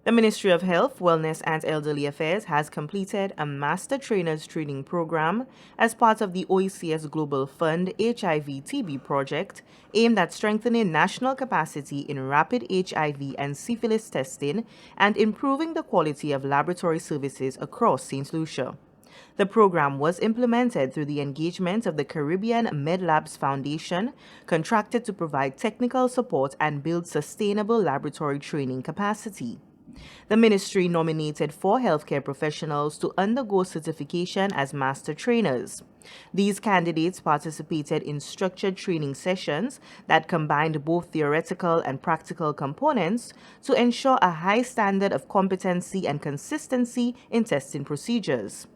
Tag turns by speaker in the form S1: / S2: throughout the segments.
S1: The Ministry of Health, Wellness and Elderly Affairs has completed a Master Trainers Training Program as part of the OECS Global Fund HIV-TB project aimed at strengthening national capacity in rapid HIV and syphilis testing and improving the quality of laboratory services across St. Lucia. The program was implemented through the engagement of the Caribbean MedLabs Foundation, contracted to provide technical support and build sustainable laboratory training capacity. The ministry nominated 4 healthcare professionals to undergo certification as master trainers. These candidates participated in structured training sessions that combined both theoretical and practical components to ensure a high standard of competency and consistency in testing procedures.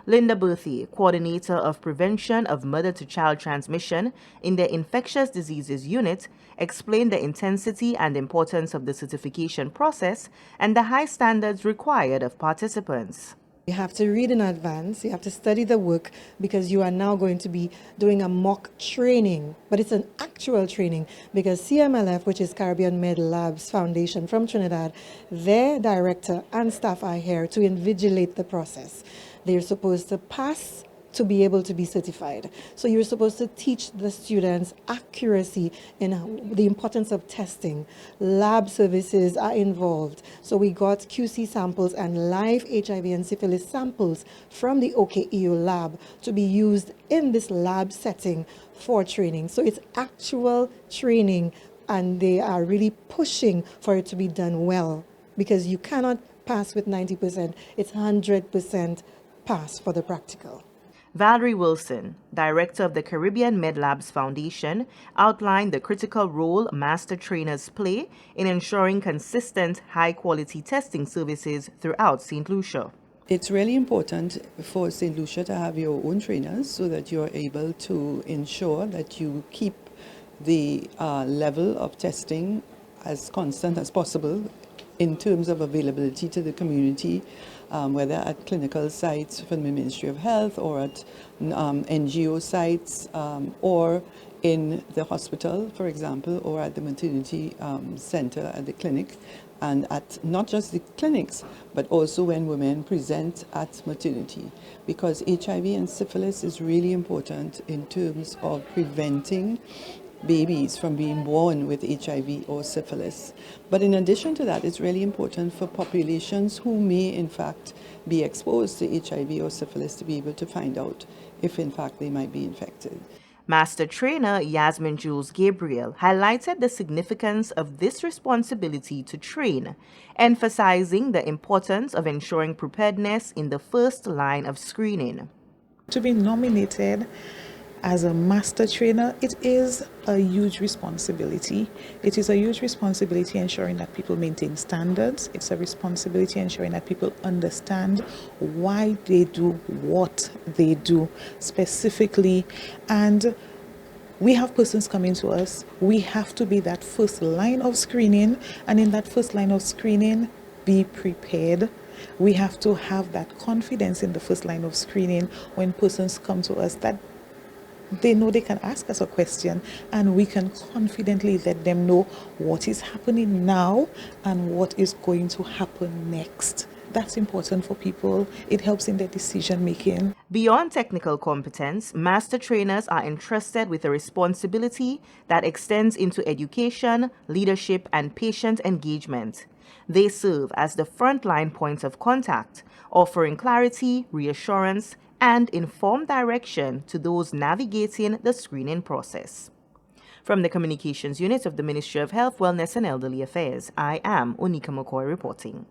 S1: Linda Berthier, Coordinator of Prevention of Mother-to-Child Transmission in the Infectious Diseases Unit, explained the intensity and importance of the certification process and the high standards required of participants.
S2: You have to read in advance, you have to study the work because you are now going to be doing a mock training, but it's an actual training because CMLF, which is Caribbean Med Labs Foundation from Trinidad, their director and staff are here to invigilate the process. They're supposed to pass to be able to be certified. So you're supposed to teach the students accuracy in the importance of testing. Lab services are involved. So we got QC samples and live HIV and syphilis samples from the OKEO lab to be used in this lab setting for training. So it's actual training, and they are really pushing for it to be done well because you cannot pass with 90%. It's 100% pass for the practical.
S1: Valerie Wilson, Director of the Caribbean MedLabs Foundation, outlined the critical role master trainers play in ensuring consistent, high-quality testing services throughout St. Lucia.
S3: It's really important for St. Lucia to have your own trainers so that you're able to ensure that you keep the level of testing as constant as possible in terms of availability to the community, whether at clinical sites from the Ministry of Health or at NGO sites or in the hospital, for example, or at the maternity center at the clinic, and at not just the clinics, but also when women present at maternity, because HIV and syphilis is really important in terms of preventing babies from being born with HIV or syphilis. But in addition to that, it's really important for populations who may in fact be exposed to HIV or syphilis to be able to find out if in fact they might be infected.
S1: Master Trainer Yasmin Jules Gabriel highlighted the significance of this responsibility to train, emphasizing the importance of ensuring preparedness in the first line of screening.
S4: To be nominated as a master trainer, it is a huge responsibility. It is a huge responsibility ensuring that people maintain standards. It's a responsibility ensuring that people understand why they do what they do specifically. And we have persons coming to us. We have to be that first line of screening, and in that first line of screening, be prepared. We have to have that confidence in the first line of screening when persons come to us, that they know they can ask us a question and we can confidently let them know what is happening now and what is going to happen next. That's important for people. It helps in their decision making.
S1: Beyond technical competence, master trainers are entrusted with a responsibility that extends into education, leadership, and patient engagement. They serve as the frontline points of contact, offering clarity, reassurance, and informed direction to those navigating the screening process. From the Communications Unit of the Ministry of Health, Wellness and Elderly Affairs, I am Onika McCoy reporting.